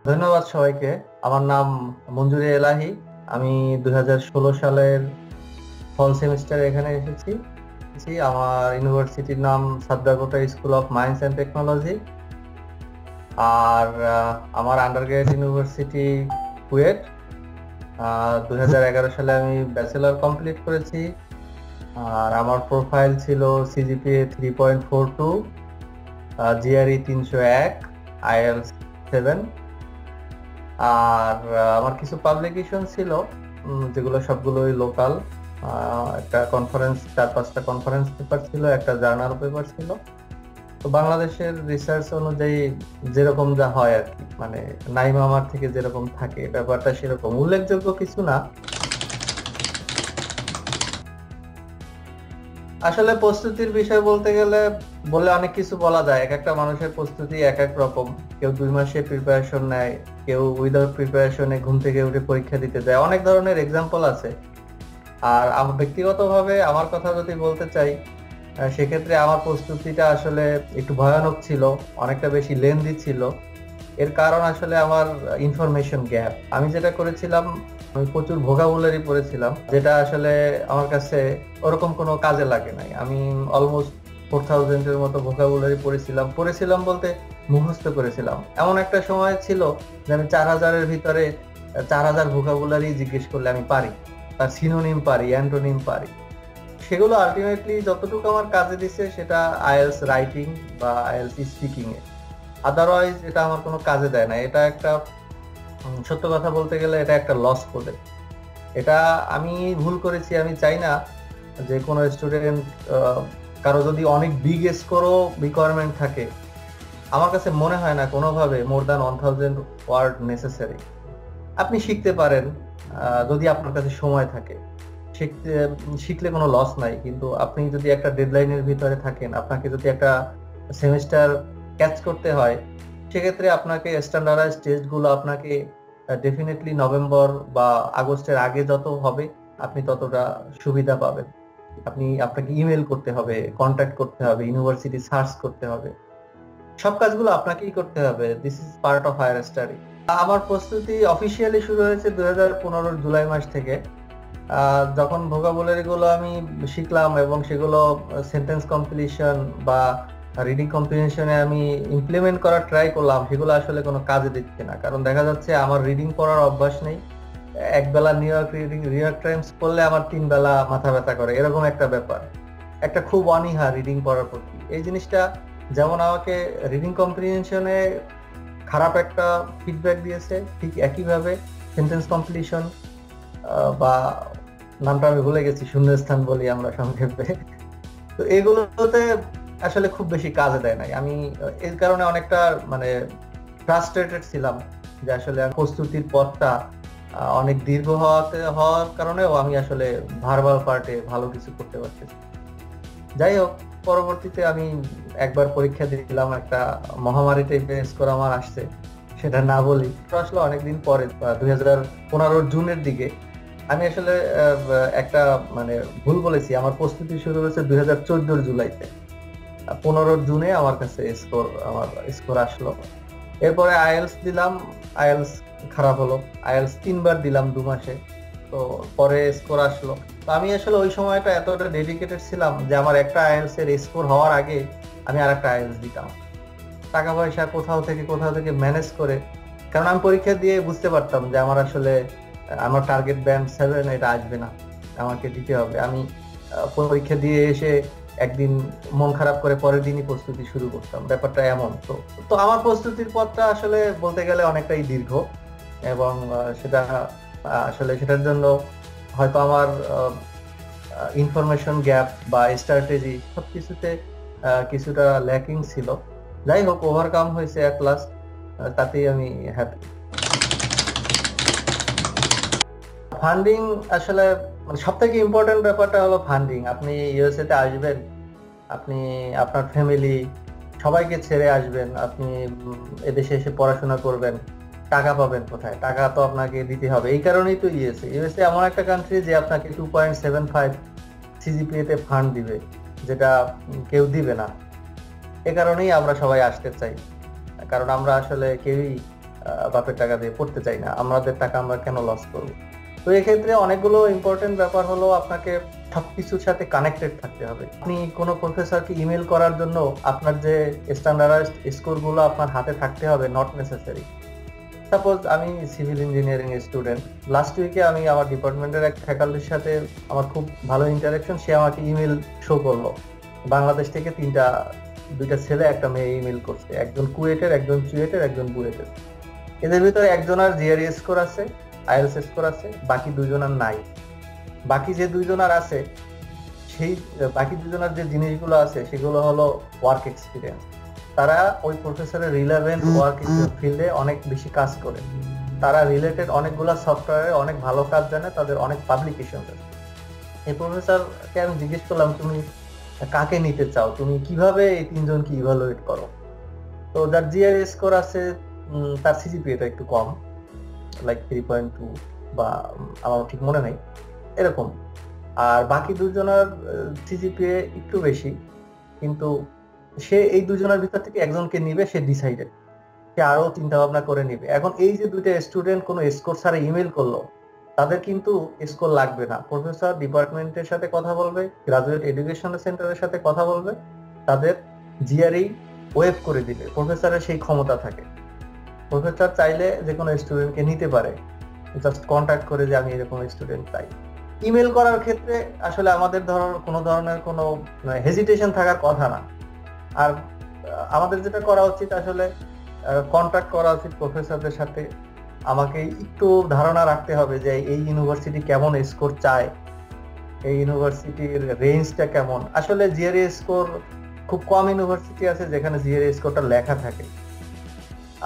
ধন্যবাদ সবাইকে। আমার নাম মঞ্জুরি এলাহি। আমি 2016 সালের ফল সেমিস্টারে এখানে এসেছি। আমার ইউনিভার্সিটির নাম South Dakota school of mines and technology. আর আমার আন্ডারগ্রেড ইউনিভার্সিটি কুয়েট। 2011 সালে আমি ব্যাচেলর কমপ্লিট করেছি। আর আমার প্রোফাইল ছিল সিজিপিএ 3.42, জিআরই 301, আইএলটিএস 7। আর আমার কিছু পাবলিকেশন ছিল, যেগুলো সবগুলোই লোকাল। একটা কনফারেন্স, 4-5টা কনফারেন্স পেপার ছিল, একটা জার্নাল পেপার ছিল। তো বাংলাদেশের রিসার্চ অনুযায়ী যেরকম যা হয় আর কি, মানে নাইমা আমার থেকে যেরকম থাকে ব্যাপারটা সেরকম, উল্লেখযোগ্য কিছু না। আসলে প্রস্তুতির বিষয় বলতে গেলে বলে অনেক কিছু বলা যায়। এক একটা মানুষের প্রস্তুতি এক এক রকম। কেউ 2 মাসের প্রিপারেশন নেয়, কেউ উইদাউট প্রিপারেশনে ঘুম থেকে উঠে পরীক্ষা দিতে যায়। অনেক ধরনের এক্সাম্পল আছে। আর আমার ব্যক্তিগতভাবে আমার কথা যদি বলতে চাই, সেক্ষেত্রে আমার প্রস্তুতিটা আসলে একটু ভয়ানক ছিল, অনেকটা বেশি লেন্দি ছিল। এর কারণ আসলে আমার ইনফরমেশন গ্যাপ। আমি যেটা করেছিলাম, আমি প্রচুর ভোকাবুলারি পড়েছিলাম, যেটা আসলে আমার কাছে ওরকম কোনো কাজে লাগে নাই। আমি অলমোস্ট 4000-এর মতো ভোকাবুলারি পড়েছিলাম। পড়েছিলাম বলতে মুখস্থ করেছিলাম। এমন একটা সময় ছিল যে আমি 4000-এর ভিতরে 4000 ভোকাবুলারি জিজ্ঞেস করলে আমি পারি, তার সিনোনিম পারি, অ্যান্টোনিম পারি। সেগুলো আলটিমেটলি যতটুকু আমার কাজে দিছে সেটা আইএলটিএস রাইটিং বা আইএলটিএস স্পিকিং এ। আদারওয়াইজ এটা আমার কোনো কাজে দেয় না। এটা একটা সত্য কথা বলতে গেলে এটা একটা লস প্রজেক্ট। এটা আমি ভুল করেছি। আমি চাই না যে কোনো স্টুডেন্ট, কারো যদি অনেক বিগ স্কোরও রিকোয়ারমেন্ট থাকে, আমার কাছে মনে হয় না কোনোভাবে মোর দ্যান 1000 ওয়ার্ড নেসেসারি। আপনি শিখতে পারেন যদি আপনার কাছে সময় থাকে। শিখতে শিখলে কোনো লস নাই, কিন্তু আপনি যদি একটা ডেডলাইনের ভিতরে থাকেন, আপনাকে যদি একটা সেমিস্টার ক্যাচ করতে হয়, সেক্ষেত্রে আপনাকে স্ট্যান্ডার্ডাইজ টেস্টগুলো আপনাকে ডেফিনেটলি নভেম্বর বা আগস্টের আগে যত হবে আপনি ততটা সুবিধা পাবেন। আপনাকে ইমেল করতে হবে, কন্ট্যাক্ট করতে হবে, ইউনিভার্সিটি সার্চ করতে হবে, সব কাজগুলো আপনাকেই করতে হবে। This is part of higher study. আমার প্রস্তুতি অফিসিয়ালি শুরু হয়েছে 2015 জুলাই মাস থেকে। যখন ভোকাবুলারি গুলো আমি শিখলাম এবং সেগুলো সেন্টেন্স কমপ্লিশন বা রিডিং কম্প্রিহেনশনে আমি ইমপ্লিমেন্ট করার ট্রাই করলাম, সেগুলো আসলে কোনো কাজে দিচ্ছে না। কারণ দেখা যাচ্ছে আমার রিডিং পড়ার অভ্যাস নেই। একবেলা নিউ ইয়র্ক টাইমস পড়লে আমার 3 বেলা মাথা ব্যথা করে, এরকম একটা ব্যাপার। একটা খুব অনীহা রিডিং পড়ার প্রতি। এই জিনিসটা যেমন আমাকে রিডিং কম্প্রিহেনশনে খারাপ একটা ফিডব্যাক দিয়েছে, ঠিক একইভাবে সেন্টেন্স কমপ্লিশন বা নামটা আমি ভুলে গেছি, শূন্যস্থান বলি আমরা সংক্ষেপে, তো এগুলোতে আসলে খুব বেশি কাজে দেয় নাই। আমি এর কারণে অনেকটা মানে ফ্রাস্ট্রেটেড ছিলাম যে আসলে প্রস্তুতির পথটা অনেক দীর্ঘ হওয়ার কারণেও আমি আসলে ভার্বাল পার্টে ভালো কিছু করতে পারতেছি। যাই হোক, পরবর্তীতে আমি একবার পরীক্ষা দিলাম, একটা মহামারী টাইপের স্কোর আমার আসছে, সেটা না বলি। আসলে অনেকদিন পরে 2015 জুনের দিকে আমি আসলে একটা মানে ভুল বলেছি। আমার প্রস্তুতি শুরু হয়েছে 2014 জুলাইতে। 15 জুনে আমার স্কোর আসলো। এরপরে আইএলস দিলাম, আইএলস খারাপ হলো। আইএলস 3বার দিলাম 2 মাসে। তো পরে স্কোর আসলো। তো আমি আসলে ওই সময়টা এতটা ডেডিকেটেড ছিলাম যে আমার একটা আইএলস এর স্কোর হওয়ার আগে আমি আর একটা আইএলস দিতাম, টাকা পয়সা কোথাও থেকে ম্যানেজ করে। কারণ আমি পরীক্ষা দিয়ে বুঝতে পারতাম যে আমার আসলে আমার টার্গেট ব্যান্ড 7 এটা আসবে না, আমাকে দিতে হবে। আমি পরীক্ষা দিয়ে এসে একদিন মন খারাপ করে পরের দিনই প্রস্তুতি শুরু করতাম, ব্যাপারটা এমন। তো তো আমার প্রস্তুতির পথটা আসলে বলতে গেলে অনেকটাই দীর্ঘ। এবং সেটা আসলে সেটার জন্য হয়তো আমার ইনফরমেশন গ্যাপ বা স্ট্র্যাটেজি সবকিছুতে কিছুটা ল্যাকিং ছিল। যাই হোক, ওভারকাম হয়েছে এট লাস্ট, তাতেই আমি হ্যাপি। ফান্ডিং আসলে মানে সব থেকে ইম্পর্টেন্ট ব্যাপারটা হলো ফান্ডিং। আপনি ইউএসএ তে আসবেন, আপনি আপনার ফ্যামিলি সবাইকে ছেড়ে আসবেন, আপনি এদেশে এসে পড়াশোনা করবেন, টাকা পাবেন কোথায়? টাকা তো আপনাকে দিতে হবে। এই কারণেই তো ইউএসএ এমন একটা কান্ট্রি যে আপনাকে 2.75 সিজিপিএ তে ফান্ড দিবে, যেটা কেউ দিবে না। এ কারণেই আমরা সবাই আসতে চাই, কারণ আমরা আসলে কেউই বাপের টাকা দিয়ে পড়তে চাই না, আমাদের টাকা আমরা কেন লস করবো? তো এক্ষেত্রে অনেকগুলো ইম্পর্টেন্ট ব্যাপার হলো আপনাকে সবকিছুর সাথে কানেক্টেড থাকতে হবে। আপনি কোনো প্রফেসরকে ইমেল করার জন্য আপনার যে স্ট্যান্ডার্ডাইজড স্কোর গুলো আপনার হাতে থাকতে হবে, নট নেসেসারি। সাপোজ আমি সিভিল ইঞ্জিনিয়ারিং স্টুডেন্ট, লাস্ট উইকে আমি আমার ডিপার্টমেন্টের এক ফ্যাকাল্টির সাথে আমার খুব ভালো ইন্টারাকশন, সে আমাকে ইমেল শো করলো। বাংলাদেশ থেকে দুইটা ছেলে একটা মেয়ে ইমেল করছে, একজন কুয়েটের, একজন চুয়েটের, একজন বুয়েটের। এদের ভিতরে একজনের জিআরই স্কোর আছে, আইএলটিএস স্কোর আছে, বাকি দুইজনের নাই। বাকি যে দুইজনের আছে, সেই বাকি দুজনের যে জিনিসগুলো আছে সেগুলো হলো ওয়ার্ক এক্সপিরিয়েন্স। তারা ওই প্রফেসরের রিলেভেন্ট ওয়ার্ক ফিল্ডে অনেক বেশি কাজ করে, তারা রিলেটেড অনেকগুলো সফটওয়্যারে অনেক ভালো কাজ জানে, তাদের অনেক পাবলিকেশন আছে। এই প্রফেসরকে আমি জিজ্ঞেস করলাম, তুমি কাকে নিতে চাও, তুমি কিভাবে এই তিনজনকে ইভালুয়েট করো? তো যার জিআরই স্কোর আছে তার সিজিপিএটা একটু কম, লাইক 3.2 বা আমার ঠিক মনে নেই এরকম। আর বাকি দুজনের সিজিপিএ একটু বেশি, কিন্তু সে এই দুজনের ভিতর থেকে একজনকে নিবে, সে ডিসাইডেড, সে আরো চিন্তা ভাবনা করে নিবে। এখন এই যে দুইটা স্টুডেন্ট কোনো স্কোর ছাড়া ইমেল করলো, তাদের কিন্তু স্কোর লাগবে না। প্রফেসর ডিপার্টমেন্টের সাথে কথা বলবে, গ্রাজুয়েট এডুকেশন সেন্টারের সাথে কথা বলবে, তাদের জিআরই ওয়েভ করে দিবে। প্রফেসরের সেই ক্ষমতা থাকে, প্রফেসর চাইলে যে কোনো স্টুডেন্টকে নিতে পারে, জাস্ট কন্ট্যাক্ট করে যে আমি এরকম স্টুডেন্ট চাই। ইমেল করার ক্ষেত্রে আসলে আমাদের কোনো ধরনের কোনো হেজিটেশন থাকার কথা না। আর আমাদের যেটা করা উচিত, আসলে কন্ট্যাক্ট করা উচিত প্রফেসরদের সাথে। আমাকে একটু ধারণা রাখতে হবে যে এই ইউনিভার্সিটি কেমন স্কোর চায়, এই ইউনিভার্সিটির রেঞ্জটা কেমন। আসলে জিআরই স্কোর খুব কম ইউনিভার্সিটি আছে যেখানে জিআরই স্কোরটা লেখা থাকে,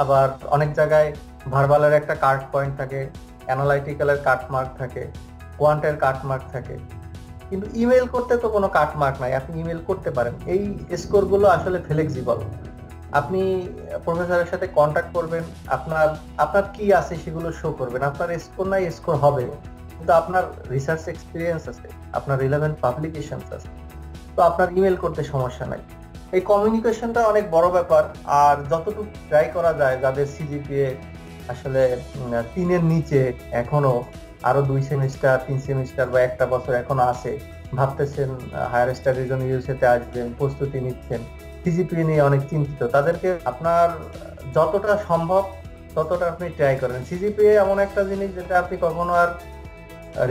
আবার অনেক জায়গায় ভার্বালের একটা কাট পয়েন্ট থাকে, অ্যানালাইটিক্যালের কাট মার্ক থাকে, কোয়ান্টের কাট মার্ক থাকে, কিন্তু ইমেল করতে তো কোনো কাট মার্ক নাই, আপনি ইমেল করতে পারেন। এই স্কোর গুলো আসলে ফ্লেক্সিবল। আপনি প্রফেসরের সাথে কন্ট্যাক্ট করবেন, আপনার কি আছে সেগুলো শো করবেন। আপনার স্কোর নাই, স্কোর হবে, কিন্তু আপনার রিসার্চ এক্সপিরিয়েন্স আছে, আপনার রিলেভেন্ট পাবলিকেশন আছে, তো আপনার ইমেল করতে সমস্যা নাই। এই কমিউনিকেশনটা অনেক বড় ব্যাপার। আর যতটুকু ট্রাই করা যায়, যাদের সিজিপিএ আসলে 3-এর নিচে, এখনো আরো 2 সেমিস্টার 3 সেমিস্টার বা একটা বছর এখনো আছে, ভাবতেছেন হায়ার স্টাডির জন্য ইউএসএতে আসবেন, প্রস্তুতি নিচ্ছেন, সিজিপিএ নিয়ে অনেক চিন্তিত, তাদেরকে আপনার যতটা সম্ভব ততটা আপনি ট্রাই করেন। সিজিপিএ এমন একটা জিনিস যেটা আপনি কখনো আর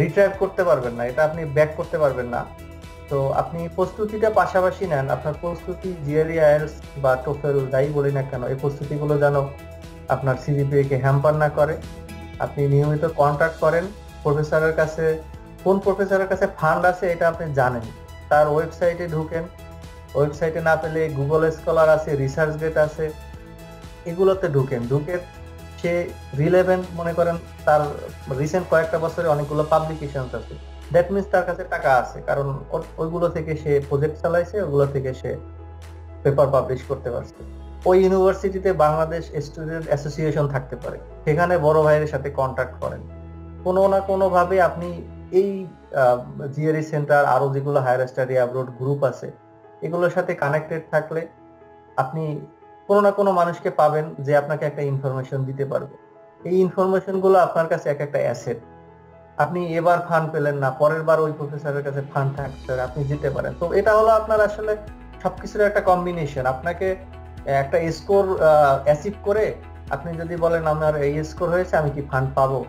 রিট্রাইভ করতে পারবেন না, এটা আপনি ব্যাক করতে পারবেন না। তো আপনি প্রস্তুতিটা পাশাপাশি নেন, আপনার প্রস্তুতি জিআরই, আইএলটিএস বা টোফেল যাই বলি না কেন, এই প্রস্তুতিগুলো যেন আপনার সিজিপিএ কে হ্যাম্পার না করে। আপনি নিয়মিত কন্ট্যাক্ট করেন প্রফেসরের কাছে, কোন প্রফেসরের কাছে ফান্ড আছে এটা আপনি জানেন, তার ওয়েবসাইটে ঢুকেন, ওয়েবসাইটে না পেলে গুগল স্কলার আছে, রিসার্চ গেট আছে, এগুলোতে ঢুকে সে রিলেভেন্ট মনে করেন তার রিসেন্ট কয়েকটা বছরে অনেকগুলো পাবলিকেশন আছে, দ্যাট মিনস তার কাছে টাকা আছে, কারণ ওইগুলো থেকে সে প্রজেক্ট চালাইছে, ওগুলো থেকে সে পেপার পাবলিশ করতে পারছে। ওই ইউনিভার্সিটিতে বাংলাদেশ স্টুডেন্ট অ্যাসোসিয়েশন থাকতে পারে, সেখানে বড় ভাইয়ের সাথে কন্ট্যাক্ট করেন। কোনো না কোনো ভাবে আপনি এই জিআরই সেন্টার, আরো যেগুলো হায়ার স্টাডি অ্যাব্রোড গ্রুপ আছে, এগুলোর সাথে কানেক্টেড থাকলে আপনি কোনো না কোনো মানুষকে পাবেন যে আপনাকে একটা ইনফরমেশন দিতে পারবে। এই ইনফরমেশন গুলো আপনার কাছে একটা অ্যাসেট। আপনি এবার ফান্ড পেলেন না, পরের বার ওই প্রফেসরের কাছে ফান্ড থাকতে আপনি যেতে পারেন। তো এটা হলো আপনার আসলে সবকিছুর একটা কম্বিনেশন। আপনাকে একটা স্কোর অ্যাচিভ করে আপনি যদি বলেন আমার এই স্কোর হয়েছে, আমি কি ফান্ড পাবো,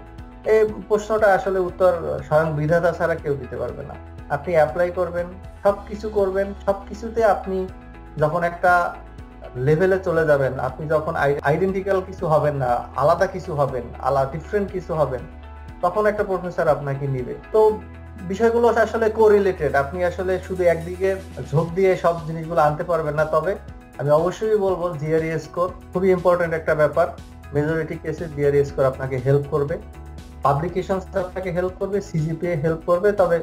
এই প্রশ্নটা আসলে উত্তর স্বয়ং বিধাতা ছাড়া কেউ দিতে পারবে না। আপনি অ্যাপ্লাই করবেন, সবকিছু করবেন, সবকিছুতে আপনি যখন একটা লেভেলে চলে যাবেন, আপনি যখন আইডেন্টিক্যাল কিছু হবেন না, আলাদা কিছু হবেন, ডিফারেন্ট কিছু হবেন, তখন একটা প্রফেসর আপনাকে নিবে। তো বিষয়গুলো আসলে কোরিলেটেড, আপনি আসলে শুধু একদিকে ঝোঁক দিয়ে সব জিনিসগুলো আনতে পারবেন না। তবে আমি অবশ্যই বলবো জিআরই স্কোর খুবই ইম্পর্টেন্ট একটা ব্যাপার। মেজরিটি কেসে জিআরই স্কোর আপনাকে হেল্প করবে, পাবলিকেশন আপনাকে হেল্প করবে, সিজিপিএ হেল্প করবে। তবে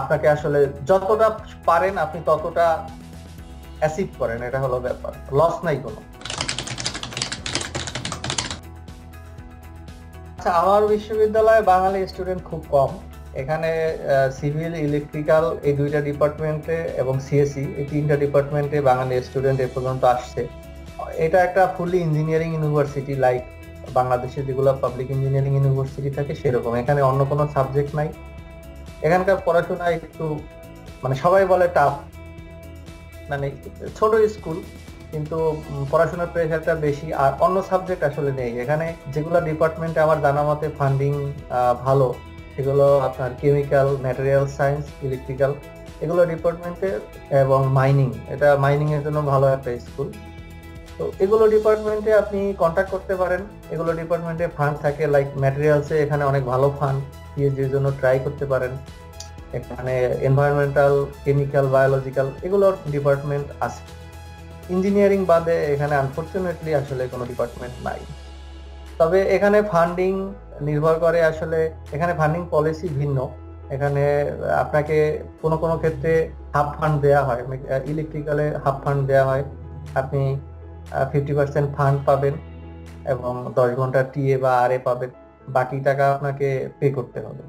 আপনাকে আসলে যতটা পারেন আপনি ততটা অ্যাচিভ করেন, এটা হলো ব্যাপার, লস নাই কোনো। আচ্ছা, আমার বিশ্ববিদ্যালয়ে বাঙালি স্টুডেন্ট খুব কম। এখানে সিভিল, ইলেকট্রিক্যাল এই দুইটা ডিপার্টমেন্টে এবং সিএসসি এই তিনটা ডিপার্টমেন্টে বাঙালি স্টুডেন্ট এ পর্যন্ত আসছে। এটা একটা ফুলি ইঞ্জিনিয়ারিং ইউনিভার্সিটি, লাইক বাংলাদেশে যেগুলো পাবলিক ইঞ্জিনিয়ারিং ইউনিভার্সিটি থাকে সেরকম। এখানে অন্য কোনো সাবজেক্ট নাই। এখানকার পড়াশোনা একটু মানে সবাই বলে টাফ, মানে ছোট স্কুল কিন্তু পড়াশোনার প্রেশারটা বেশি, আর অন্য সাবজেক্ট আসলে নেই এখানে। যেগুলো ডিপার্টমেন্টে আমার জানা মতে ফান্ডিং ভালো, সেগুলো আপনার কেমিক্যাল, ম্যাটেরিয়াল সায়েন্স, ইলেকট্রিক্যাল, এগুলো ডিপার্টমেন্টে, এবং মাইনিং, এটা মাইনিং এর জন্য ভালো একটা স্কুল। তো এগুলো ডিপার্টমেন্টে আপনি কন্ট্যাক্ট করতে পারেন। এগুলো ডিপার্টমেন্টে ফান্ড থাকে, লাইক ম্যাটেরিয়ালসে এখানে অনেক ভালো ফান্ড, পিএইচডির জন্য ট্রাই করতে পারেন। এখানে এনভায়রনমেন্টাল, কেমিক্যাল, বায়োলজিক্যাল এগুলোর ডিপার্টমেন্ট আছে। ইঞ্জিনিয়ারিং বাদে এখানে আনফরচুনেটলি আসলে কোনো ডিপার্টমেন্ট নাই। তবে এখানে ফান্ডিং নির্ভর করে আসলে, এখানে ফান্ডিং পলিসি ভিন্ন। এখানে আপনাকে কোনো কোনো ক্ষেত্রে হাফ ফান্ড দেওয়া হয়, ইলেকট্রিক্যালে হাফ ফান্ড দেওয়া হয়। আপনি 50% ফান্ড পাবেন এবং 10 ঘন্টা টিএ বা আর এ পাবেন। বাকি টাকা আপনাকে পে করতে হবে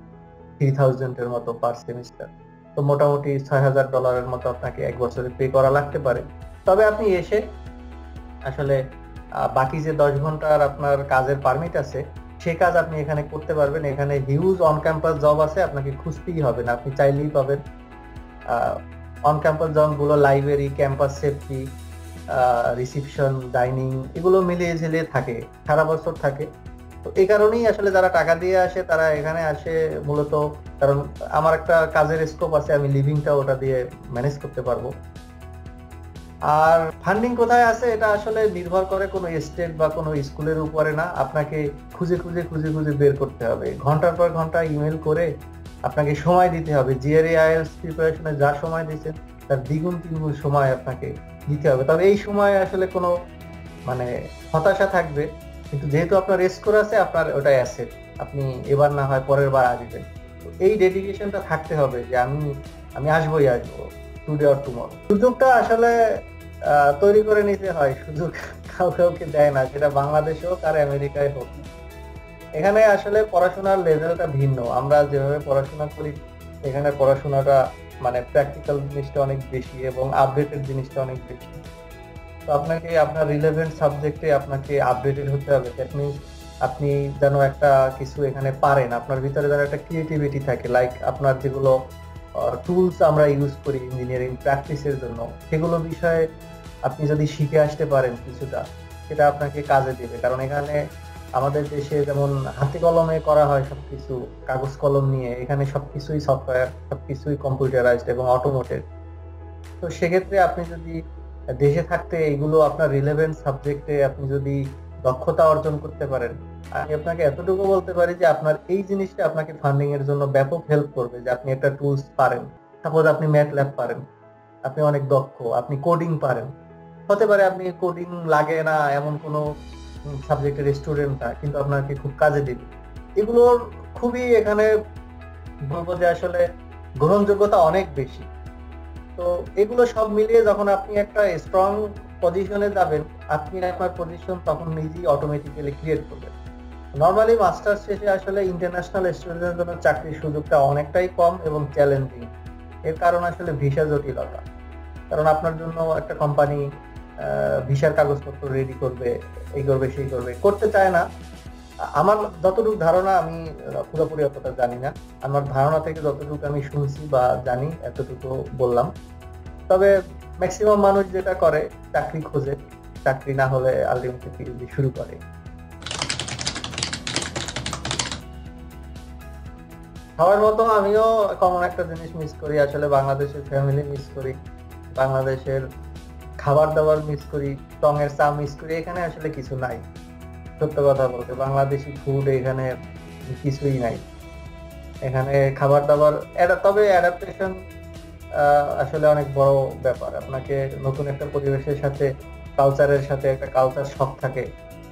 3000 এর মতো পার সেমিস্টার। তো মোটামুটি $6000 মতো আপনাকে এক বছরে পে করা লাগতে পারে। তবে আপনি এসে আসলে বাকি যে 10 ঘন্টার আপনার কাজের পারমিট আছে, সে কাজ আপনি এখানে করতে পারবেন। এখানে হিউজ অন ক্যাম্পাস জব আছে, আপনাকে খুঁজতেই হবে না, আপনি চাইলেই পাবেন। অন ক্যাম্পাস জব গুলো library, campus safety, reception, dining, এগুলো মিলিয়ে ঝিলিয়ে থাকে, সারা বছর থাকে। তো এই কারণেই আসলে যারা টাকা দিয়ে আসে তারা এখানে আসে মূলত, কারণ আমার একটা কাজের স্কোপ আছে, আমি লিভিংটা ওটা দিয়ে ম্যানেজ করতে পারবো। আর ফান্ডিং কোথায় আছে এটা আসলে নির্ভর করে কোনো স্টেট বা কোনো স্কুলের উপরে না, আপনাকে খুঁজে খুঁজে খুঁজে খুঁজে বের করতে হবে। ঘন্টার পর ঘন্টা ইমেল করে আপনাকে সময় দিতে হবে। জিআরই আইএলটিএস প্রিপারেশনে যা সময় দিচ্ছেন তার দ্বিগুণ তিনগুণ সময় আপনাকে দিতে হবে। তবে এই সময় আসলে কোনো মানে হতাশা থাকবে, কিন্তু যেহেতু আপনার স্কোর আছে, আপনার ওটা অ্যাসেট, আপনি এবার না হয় পরের বার আসবেন। তো এই ডেডিকেশনটা থাকতে হবে যে আমি আমি আসবোই আসবো, টুডে অর টুমরো। সুযোগটা আসলে তৈরি করে নিতে হয়, সুযোগ কাউকে দেয় না, সেটা বাংলাদেশে হোক আর আমেরিকায় হোক। এখানে আসলে পড়াশোনার লেভেলটা ভিন্ন। আমরা যেভাবে পড়াশোনা করি এখানে পড়াশোনাটা মানে প্র্যাকটিক্যাল জিনিসটা অনেক বেশি এবং আপডেটেড জিনিসটা অনেক বেশি। তো আপনাকে আপনার রিলেভেন্ট সাবজেক্টে আপনাকে আপডেটেড হতে হবে। দ্যাট মিনস আপনি যেন একটা কিছু এখানে পারেন, আপনার ভিতরে যেন একটা ক্রিয়েটিভিটি থাকে, লাইক আপনার যেগুলো টুলস আমরা ইউজ করি ইঞ্জিনিয়ারিং প্র্যাকটিসের জন্য, সেগুলো বিষয়ে আপনি যদি শিখে আসতে পারেন কিছুটা, সেটা আপনাকে কাজে দেবে। কারণ এখানে আমাদের দেশে যেমন হাতে কলমে করা হয় সবকিছু, কাগজ কলম নিয়ে, এখানে সবকিছুই সফটওয়্যার, সবকিছুই কম্পিউটারাইজড এবং অটোমেটেড। তো সেক্ষেত্রে আপনি যদি দেশে থাকতে এগুলো আপনার রিলেভেন্ট সাবজেক্টে আপনি যদি দক্ষতা অর্জন করতে পারেন, আমি আপনাকে এতটুকু বলতে পারি যে আপনার এই জিনিসটা আপনাকে ফান্ডিং এর জন্য ব্যাপক হেল্প করবে। যে আপনি একটা টুলস পারেন, সাপোজ আপনি ম্যাটল্যাব পারেন, আপনি অনেক দক্ষ, আপনি কোডিং পারেন, হতে পারে আপনি কোডিং লাগে না এমন কোনো সাবজেক্টের স্টুডেন্ট না, কিন্তু আপনাকে খুব কাজে দিবে। এগুলোর খুবই এখানে বলবো যে আসলে গ্রহণযোগ্যতা অনেক বেশি। তো এগুলো সব মিলিয়ে যখন আপনি একটা স্ট্রং পজিশনে যাবেন, আপনি আপনার পজিশন তখন নিজেই অটোমেটিক্যালি ক্রিয়েট করবেন। নর্মালি মাস্টার্স শেষে আসলে ইন্টারন্যাশনাল স্টুডেন্টের জন্য চাকরির সুযোগটা অনেকটাই কম এবং চ্যালেঞ্জিং। এর কারণ আসলে ভিসা জটিলতা। কারণ আপনার জন্য একটা কোম্পানি ভিসার কাগজপত্র রেডি করবে, এই করবে সেই করবে, করতে চায় না। আমার যতটুকু ধারণা, আমি পুরোপুরি অতটা জানি না, আমার ধারণা থেকে যতটুকু আমি শুনছি বা জানি এতটুকু বললাম। তবে ম্যাক্সিমাম মানুষ যেটা করে চাকরি খোঁজে, চাকরি না হলে আলটিমেটলি পিএইচডি শুরু করে। সবার মতো আমিও কমন একটা জিনিস মিস করি, আসলে বাংলাদেশের ফ্যামিলি মিস করি, বাংলাদেশের খাবার দাবার মিস করি, টঙের চা মিস করি। এখানে আসলে কিছু নাই, সত্য কথা বলতে বাংলাদেশি ফুড এখানে কিছুই নাই। এখানে খাবার দাবার তবে অ্যাডাপ্টেশন আসলে অনেক বড় ব্যাপার। আপনাকে নতুন একটা পরিবেশের সাথে, কালচারের সাথে একটা কালচার শক থাকে,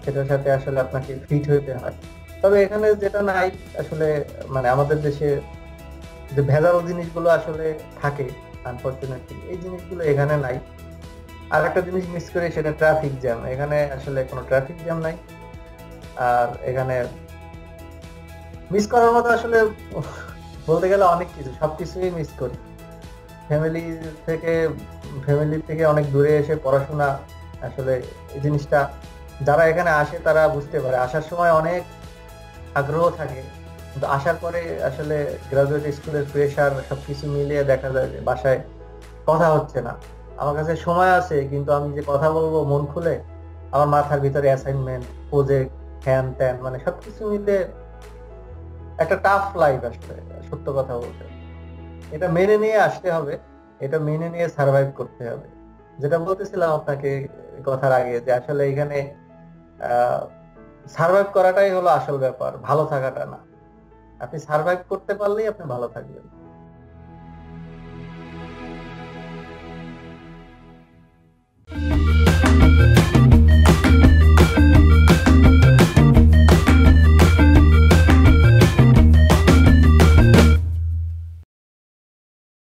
সেটার সাথে আসলে আপনাকে ফিট হইতে হয়। তবে এখানে যেটা নাই আসলে, মানে আমাদের দেশে যে ভেজাল জিনিসগুলো আসলে থাকে, আনফরচুনেটলি এই জিনিসগুলো এখানে নাই। আর একটা জিনিস মিস করি, সেটা ট্রাফিক জ্যাম। এখানে আসলে কোনো ট্রাফিক জ্যাম নাই। আর এখানে মিস করার মতো আসলে বলতে গেলে অনেক কিছু, সবকিছুই মিস করি। ফ্যামিলি থেকে ফ্যামিলি থেকে অনেক দূরে এসে পড়াশোনা, আসলে এই জিনিসটা যারা এখানে আসে তারা বুঝতে পারে, আসার সময় অনেক আগ্রহ থাকে, কিন্তু আসার পরে আসলে গ্রাজুয়েট স্কুলের প্রেশার সবকিছু মিলিয়ে দেখা যায় যে বাসায় কথা হচ্ছে না। আমার কাছে সময় আছে, কিন্তু আমি যে কথা বলবো মন খুলে, আমার মাথার ভিতরে অ্যাসাইনমেন্ট, প্রজেক্ট, হ্যান ত্যান, মানে সবকিছু মিলে একটা টাফ লাইফ আসলে, সত্য কথা বলতে। এটা মেনে নিয়ে আসতে হবে, এটা মেনে নিয়ে সার্ভাইভ করতে হবে। যেটা বলতেছিলাম আপনাকে কথার আগে, যে আসলে এখানে সার্ভাইভ করাটাই হলো আসল ব্যাপার, ভালো থাকাটা না। আপনি সার্ভাইভ করতে পারলেই আপনি ভালো থাকবেন।